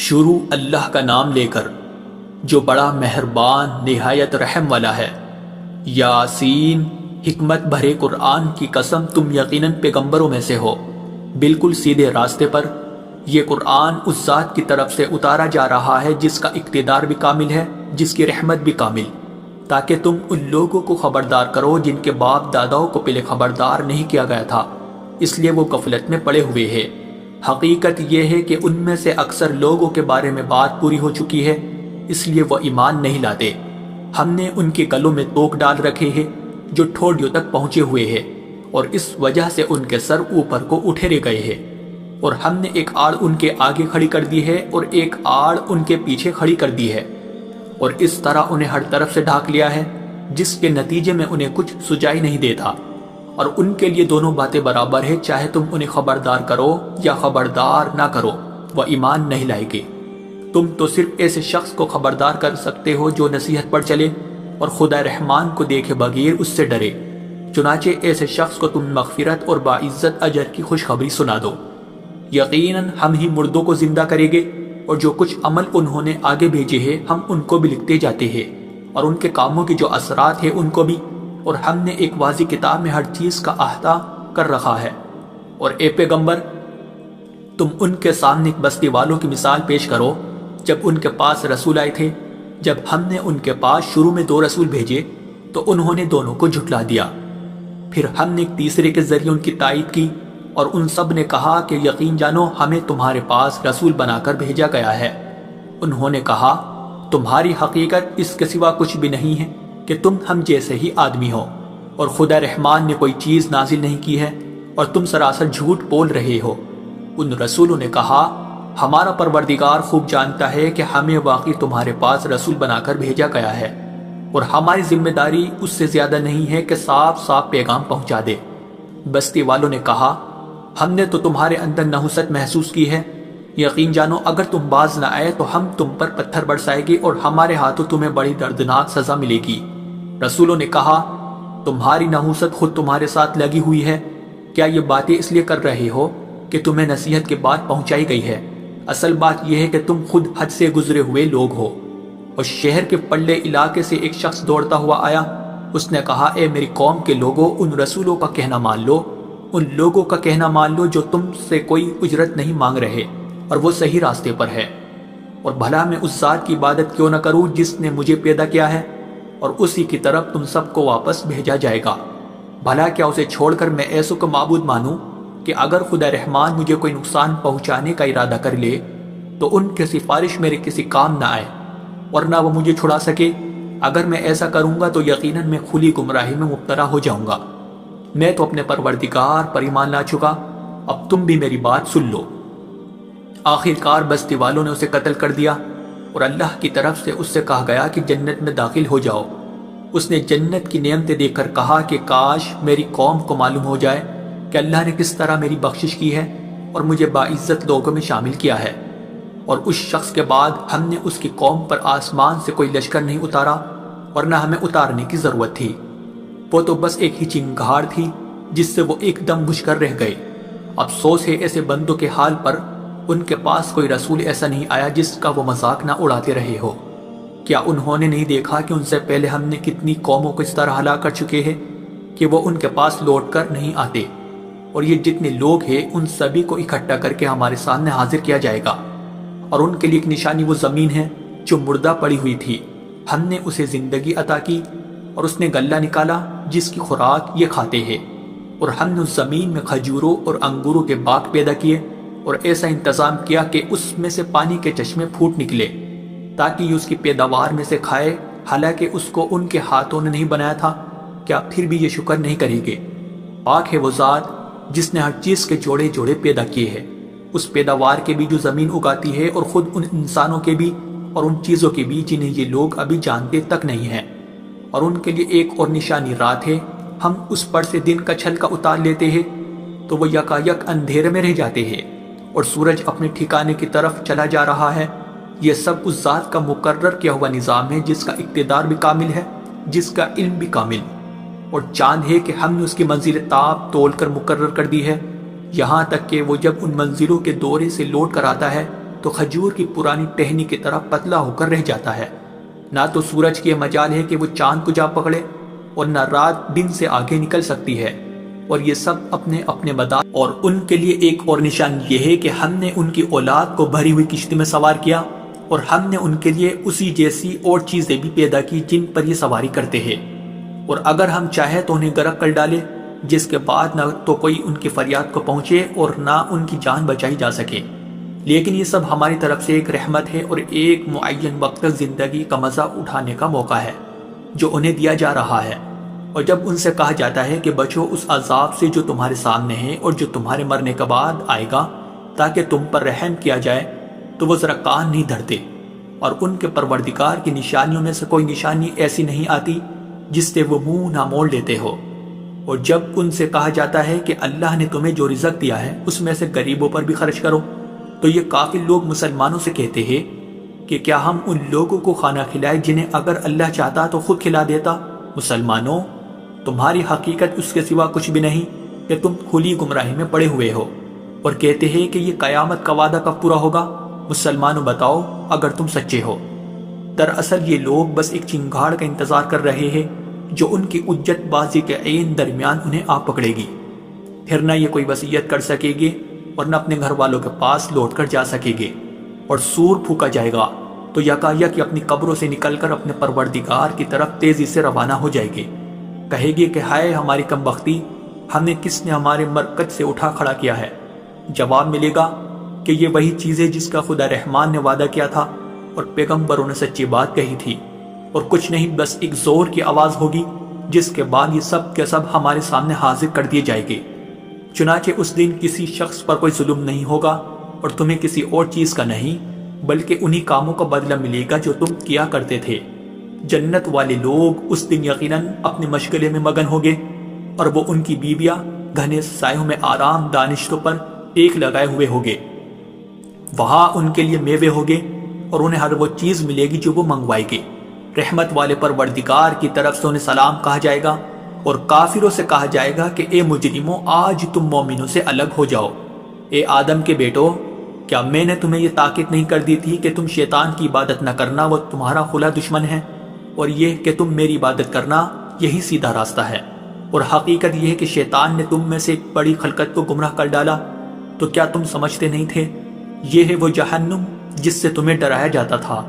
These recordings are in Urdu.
شروع اللہ کا نام لے کر جو بڑا مہربان نہایت رحم والا ہے۔ یاسین، حکمت بھرے قرآن کی قسم، تم یقیناً پیغمبروں میں سے ہو، بالکل سیدھے راستے پر۔ یہ قرآن اس ذات کی طرف سے اتارا جا رہا ہے جس کا اقتدار بھی کامل ہے، جس کی رحمت بھی کامل، تاکہ تم ان لوگوں کو خبردار کرو جن کے باپ داداؤں کو پہلے خبردار نہیں کیا گیا تھا، اس لیے وہ غفلت میں پڑے ہوئے ہیں۔ حقیقت یہ ہے کہ ان میں سے اکثر لوگوں کے بارے میں بات پوری ہو چکی ہے، اس لیے وہ ایمان نہیں لاتے۔ ہم نے ان کے گلوں میں توک ڈال رکھے ہیں جو ٹھوڑیوں تک پہنچے ہوئے ہیں، اور اس وجہ سے ان کے سر اوپر کو اٹھے گئے ہیں، اور ہم نے ایک آڑ ان کے آگے کھڑی کر دی ہے اور ایک آڑ ان کے پیچھے کھڑی کر دی ہے، اور اس طرح انہیں ہر طرف سے ڈھانک لیا ہے، جس کے نتیجے میں انہیں کچھ سجائی نہیں دیتا۔ اور ان کے لیے دونوں باتیں برابر ہے، چاہے تم انہیں خبردار کرو یا خبردار نہ کرو، وہ ایمان نہیں لائے گے۔ تم تو صرف ایسے شخص کو خبردار کر سکتے ہو جو نصیحت پر چلے اور خدا رحمان کو دیکھے بغیر اس سے ڈرے، چنانچہ ایسے شخص کو تم مغفرت اور باعزت اجر کی خوشخبری سنا دو۔ یقیناً ہم ہی مردوں کو زندہ کریں گے، اور جو کچھ عمل انہوں نے آگے بھیجے ہیں ہم ان کو بھی لکھتے جاتے ہیں، اور ان کے کاموں کی جو اثرات ہیں ان کو بھی، اور ہم نے ایک واضح کتاب میں ہر چیز کا احاطہ کر رکھا ہے۔ اور اے پیغمبر، تم ان کے سامنے ایک بستی والوں کی مثال پیش کرو جب ان کے پاس رسول آئے تھے۔ جب ہم نے ان کے پاس شروع میں 2 رسول بھیجے تو انہوں نے دونوں کو جھٹلا دیا، پھر ہم نے ایک تیسرے کے ذریعے ان کی تائید کی، اور ان سب نے کہا کہ یقین جانو ہمیں تمہارے پاس رسول بنا کر بھیجا گیا ہے۔ انہوں نے کہا تمہاری حقیقت اس کے سوا کچھ بھی نہیں ہے کہ تم ہم جیسے ہی آدمی ہو، اور خدا رحمان نے کوئی چیز نازل نہیں کی ہے، اور تم سراسر جھوٹ بول رہے ہو۔ ان رسولوں نے کہا ہمارا پروردگار خوب جانتا ہے کہ ہمیں واقعی تمہارے پاس رسول بنا کر بھیجا گیا ہے، اور ہماری ذمہ داری اس سے زیادہ نہیں ہے کہ صاف صاف پیغام پہنچا دے۔ بستی والوں نے کہا ہم نے تو تمہارے اندر نحوست محسوس کی ہے، یقین جانو اگر تم باز نہ آئے تو ہم تم پر پتھر برسائے گے اور ہمارے ہاتھوں تمہیں بڑی دردناک سزا ملے گی۔ رسولوں نے کہا تمہاری نحوست خود تمہارے ساتھ لگی ہوئی ہے، کیا یہ باتیں اس لیے کر رہے ہو کہ تمہیں نصیحت کی بات پہنچائی گئی ہے؟ اصل بات یہ ہے کہ تم خود حد سے گزرے ہوئے لوگ ہو۔ اور شہر کے پلے علاقے سے ایک شخص دوڑتا ہوا آیا، اس نے کہا اے میری قوم کے لوگوں، ان رسولوں کا کہنا مان لو، ان لوگوں کا کہنا مان لو جو تم سے کوئی اجرت نہیں مانگ رہے اور وہ صحیح راستے پر ہے، اور بھلا میں اس ذات کی عبادت کیوں نہ کروں جس نے مجھے پیدا کیا ہے، اور اسی کی طرف تم سب کو واپس بھیجا جائے گا۔ بھلا کیا اسے چھوڑ کر میں ایسوں کو معبود مانوں کہ اگر خدا رحمان مجھے کوئی نقصان پہنچانے کا ارادہ کر لے تو ان کی سفارش میرے کسی کام نہ آئے اور نہ وہ مجھے چھڑا سکے؟ اگر میں ایسا کروں گا تو یقیناً میں کھلی گمراہی میں مبتلا ہو جاؤں گا۔ میں تو اپنے پروردگار پر ایمان لا چکا، اب تم بھی میری بات سن لو۔ آخر کار بستی والوں نے اسے قتل کر دیا، اور اللہ کی طرف سے اس سے کہا گیا کہ جنت میں داخل ہو جاؤ۔ اس نے جنت کی نعمتیں دیکھ کر کہا کہ کاش میری قوم کو معلوم ہو جائے کہ اللہ نے کس طرح میری بخشش کی ہے اور مجھے باعزت لوگوں میں شامل کیا ہے۔ اور اس شخص کے بعد ہم نے اس کی قوم پر آسمان سے کوئی لشکر نہیں اتارا، اور نہ ہمیں اتارنے کی ضرورت تھی، وہ تو بس ایک ہی چنگھاڑ تھی جس سے وہ ایک دم بجھ کر رہ گئے۔ افسوس ہے ایسے بندوں کے حال پر، ان کے پاس کوئی رسول ایسا نہیں آیا جس کا وہ مذاق نہ اڑاتے رہے ہو۔ کیا انہوں نے نہیں دیکھا کہ ان سے پہلے ہم نے کتنی قوموں کو اس طرح ہلاک کر چکے ہیں کہ وہ ان کے پاس لوٹ کر نہیں آتے؟ اور یہ جتنے لوگ ہیں ان سبھی کو اکٹھا کر کے ہمارے سامنے حاضر کیا جائے گا، اور ان کے لیے ایک نشانی وہ زمین ہے جو مردہ پڑی ہوئی تھی، ہم نے اسے زندگی عطا کی، اور اس نے غلہ نکالا جس کی خوراک یہ کھاتے ہیں، اور ہم نے اس زمین میں کھجوروں اور انگوروں کے باغ پیدا کیے، اور ایسا انتظام کیا کہ اس میں سے پانی کے چشمے پھوٹ نکلے تاکہ یہ اس کی پیداوار میں سے کھائے، حالانکہ اس کو ان کے ہاتھوں نے نہیں بنایا تھا۔ کیا پھر بھی یہ شکر نہیں کریں گے؟ پاک ہے وہ ذات جس نے ہر چیز کے جوڑے جوڑے پیدا کیے ہیں، اس پیداوار کے بھی جو زمین اگاتی ہے، اور خود ان انسانوں کے بھی اور ان چیزوں کے بھی جنہیں یہ لوگ ابھی جانتے تک نہیں ہیں۔ اور ان کے لیے ایک اور نشانی رات ہے، ہم اس پر سے دن کا چھلکا اتار لیتے ہیں تو وہ یکا یک اندھیرے میں رہ جاتے ہیں، اور سورج اپنے ٹھکانے کی طرف چلا جا رہا ہے۔ یہ سب اس ذات کا مقرر کیا ہوا نظام ہے جس کا اقتدار بھی کامل ہے، جس کا علم بھی کامل، اور چاند ہے کہ ہم نے اس کی منزل تاب تول کر مقرر کر دی ہے، یہاں تک کہ وہ جب ان منزلوں کے دورے سے لوٹ کر آتا ہے تو کھجور کی پرانی ٹہنی کی طرح پتلا ہو کر رہ جاتا ہے۔ نہ تو سورج کی مجال ہے کہ وہ چاند کو جا پکڑے، اور نہ رات دن سے آگے نکل سکتی ہے، اور یہ سب اپنے اپنے مدار۔ اور ان کے لیے ایک اور نشان یہ ہے کہ ہم نے ان کی اولاد کو بھری ہوئی کشتی میں سوار کیا، اور ہم نے ان کے لیے اسی جیسی اور چیزیں بھی پیدا کی جن پر یہ سواری کرتے ہیں، اور اگر ہم چاہیں تو انہیں غرق کر ڈالے، جس کے بعد نہ تو کوئی ان کی فریاد کو پہنچے اور نہ ان کی جان بچائی جا سکے۔ لیکن یہ سب ہماری طرف سے ایک رحمت ہے اور ایک معین وقت تک زندگی کا مزہ اٹھانے کا موقع ہے جو انہیں دیا جا رہا ہے۔ اور جب ان سے کہا جاتا ہے کہ بچو اس عذاب سے جو تمہارے سامنے ہے اور جو تمہارے مرنے کے بعد آئے گا تاکہ تم پر رحم کیا جائے، تو وہ ذرا کان نہیں دھرتے، اور ان کے پروردگار کی نشانیوں میں سے کوئی نشانی ایسی نہیں آتی جس سے وہ منہ نہ موڑ لیتے ہو۔ اور جب ان سے کہا جاتا ہے کہ اللہ نے تمہیں جو رزق دیا ہے اس میں سے غریبوں پر بھی خرچ کرو، تو یہ کافر لوگ مسلمانوں سے کہتے ہیں کہ کیا ہم ان لوگوں کو کھانا کھلائے جنہیں اگر اللہ چاہتا تو خود کھلا دیتا؟ مسلمانوں، تمہاری حقیقت اس کے سوا کچھ بھی نہیں کہ تم کھلی گمراہی میں پڑے ہوئے ہو، اور کہتے ہیں کہ یہ قیامت کا وعدہ کب پورا ہوگا؟ مسلمانوں بتاؤ اگر تم سچے ہو۔ دراصل یہ لوگ بس ایک چنگاڑ کا انتظار کر رہے ہیں جو ان کی اجت بازی کے عین درمیان انہیں آ پکڑے گی، پھر نہ یہ کوئی وصیت کر سکے گے اور نہ اپنے گھر والوں کے پاس لوٹ کر جا سکے گے، اور سور پھونکا جائے گا تو یکایک اپنی قبروں سے نکل کر اپنے پروردگار کی طرف تیزی سے روانہ ہو جائے گے۔ کہے گی کہ ہائے ہماری کم بختی، ہمیں کس نے ہمارے مرکز سے اٹھا کھڑا کیا ہے؟ جواب ملے گا کہ یہ وہی چیز ہے جس کا خدا رحمان نے وعدہ کیا تھا اور پیغمبروں نے سچی بات کہی تھی، اور کچھ نہیں بس ایک زور کی آواز ہوگی جس کے بعد یہ سب کے سب ہمارے سامنے حاضر کر دیے جائیں گے۔ چنانچہ اس دن کسی شخص پر کوئی ظلم نہیں ہوگا اور تمہیں کسی اور چیز کا نہیں، بلکہ انہی کاموں کا بدلہ ملے گا جو تم کیا کرتے تھے۔ جنت والے لوگ اس دن یقیناً اپنے مشغلے میں مگن ہوں گے، اور وہ ان کی بیویاں گھنے سایوں میں آرام دانشتوں پر ایک لگائے ہوئے ہوں گے۔ وہاں ان کے لیے میوے ہوں گے اور انہیں ہر وہ چیز ملے گی جو وہ منگوائے گے۔ رحمت والے پروردگار کی طرف سے انہیں سلام کہا جائے گا، اور کافروں سے کہا جائے گا کہ اے مجرموں، آج تم مومنوں سے الگ ہو جاؤ۔ اے آدم کے بیٹو، کیا میں نے تمہیں یہ تاکید نہیں کر دی تھی کہ تم شیطان کی عبادت نہ کرنا، وہ تمہارا کھلا دشمن ہے، اور یہ کہ تم میری عبادت کرنا، یہی سیدھا راستہ ہے۔ اور حقیقت یہ ہے کہ شیطان نے تم میں سے ایک بڑی خلقت کو گمراہ کر ڈالا، تو کیا تم سمجھتے نہیں تھے؟ یہ ہے وہ جہنم جس سے تمہیں ڈرایا جاتا تھا،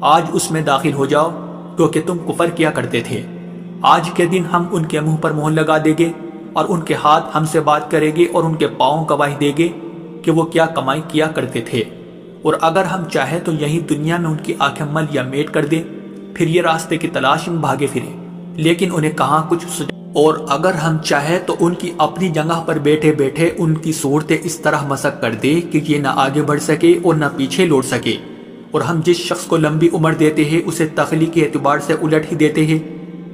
آج اس میں داخل ہو جاؤ کیونکہ تم کفر کیا کرتے تھے۔ آج کے دن ہم ان کے منہ پر مہر لگا دیں گے، اور ان کے ہاتھ ہم سے بات کریں گے، اور ان کے پاؤں گواہی دیں گے کہ وہ کیا کمائی کیا کرتے تھے۔ اور اگر ہم چاہیں تو یہی دنیا میں ان کی آنکھیں مل یا میٹ کر دیں، پھر یہ راستے کی تلاش میں بھاگے پھرے، لیکن انہیں کہاں کچھ سجا۔ اور اگر ہم چاہیں تو ان کی اپنی جگہ پر بیٹھے بیٹھے ان کی صورتیں اس طرح مسخ کر دے کہ یہ نہ آگے بڑھ سکے اور نہ پیچھے لوٹ سکے۔ اور ہم جس شخص کو لمبی عمر دیتے ہیں اسے تخلیقی اعتبار سے الٹ ہی دیتے ہیں،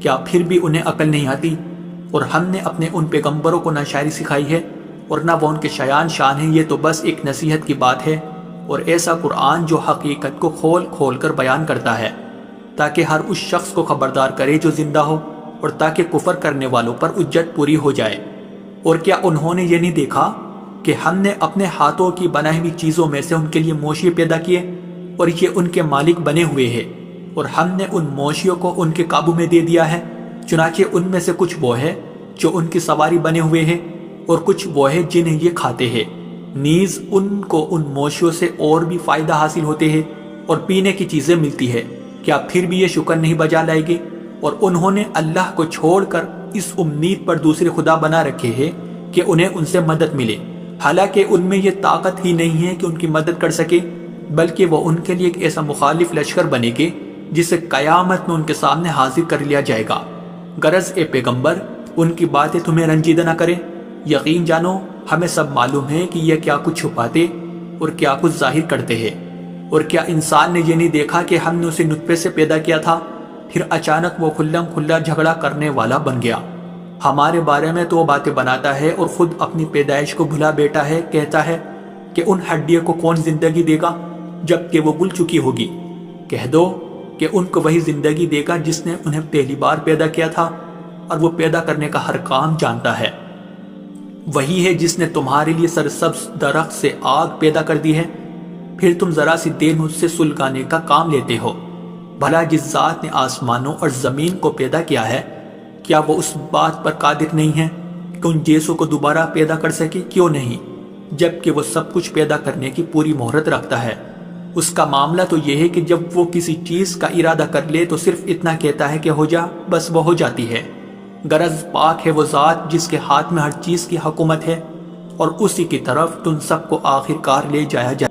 کیا پھر بھی انہیں عقل نہیں آتی؟ اور ہم نے اپنے ان پیغمبروں کو نہ شاعری سکھائی ہے اور نہ وہ ان کے شایان شان ہیں، یہ تو بس ایک نصیحت کی بات ہے، اور ایسا قرآن جو حقیقت کو کھول کھول کر بیان کرتا ہے تاکہ ہر اس شخص کو خبردار کرے جو زندہ ہو، اور تاکہ کفر کرنے والوں پر حجت پوری ہو جائے۔ اور کیا انہوں نے یہ نہیں دیکھا کہ ہم نے اپنے ہاتھوں کی بنائی ہوئی چیزوں میں سے ان کے لیے مویشی پیدا کیے، اور یہ ان کے مالک بنے ہوئے ہیں، اور ہم نے ان مویشیوں کو ان کے قابو میں دے دیا ہے، چنانچہ ان میں سے کچھ وہ ہے جو ان کی سواری بنے ہوئے ہیں، اور کچھ وہ ہے جنہیں یہ کھاتے ہیں، نیز ان کو ان مویشیوں سے اور بھی فائدہ حاصل ہوتے ہیں اور پینے کی چیزیں ملتی ہے، کیا پھر بھی یہ شکر نہیں بجا لائے گے؟ اور انہوں نے اللہ کو چھوڑ کر اس امید پر دوسرے خدا بنا رکھے ہیں کہ انہیں ان سے مدد ملے، حالانکہ ان میں یہ طاقت ہی نہیں ہے کہ ان کی مدد کر سکے، بلکہ وہ ان کے لیے ایک ایسا مخالف لشکر بنے گے جسے قیامت میں ان کے سامنے حاضر کر لیا جائے گا۔ غرض اے پیغمبر، ان کی باتیں تمہیں رنجیدہ نہ کریں، یقین جانو ہمیں سب معلوم ہے کہ یہ کیا کچھ چھپاتے اور کیا کچھ ظاہر کرتے ہیں۔ اور کیا انسان نے یہ نہیں دیکھا کہ ہم نے اسے نطفے سے پیدا کیا تھا، پھر اچانک وہ کھلم کھلا جھگڑا کرنے والا بن گیا؟ ہمارے بارے میں تو وہ باتیں بناتا ہے اور خود اپنی پیدائش کو بھلا بیٹا ہے، کہتا ہے کہ ان ہڈیوں کو کون زندگی دے گا جب کہ وہ گل چکی ہوگی؟ کہہ دو کہ ان کو وہی زندگی دے گا جس نے انہیں پہلی بار پیدا کیا تھا، اور وہ پیدا کرنے کا ہر کام جانتا ہے۔ وہی ہے جس نے تمہارے لیے سرسبز درخت سے آگ پیدا کر دی ہے، پھر تم ذرا سی دیر مجھ سے سلگانے کا کام لیتے ہو؟ بھلا جس ذات نے آسمانوں اور زمین کو پیدا کیا ہے، کیا وہ اس بات پر قادر نہیں ہے کہ ان جیسوں کو دوبارہ پیدا کر سکے؟ کیوں نہیں، جبکہ وہ سب کچھ پیدا کرنے کی پوری مہرت رکھتا ہے۔ اس کا معاملہ تو یہ ہے کہ جب وہ کسی چیز کا ارادہ کر لے تو صرف اتنا کہتا ہے کہ ہو جا، بس وہ ہو جاتی ہے۔ غرض پاک ہے وہ ذات جس کے ہاتھ میں ہر چیز کی حکومت ہے، اور اسی کی طرف تم سب کو آخر کار لے جایا جائے۔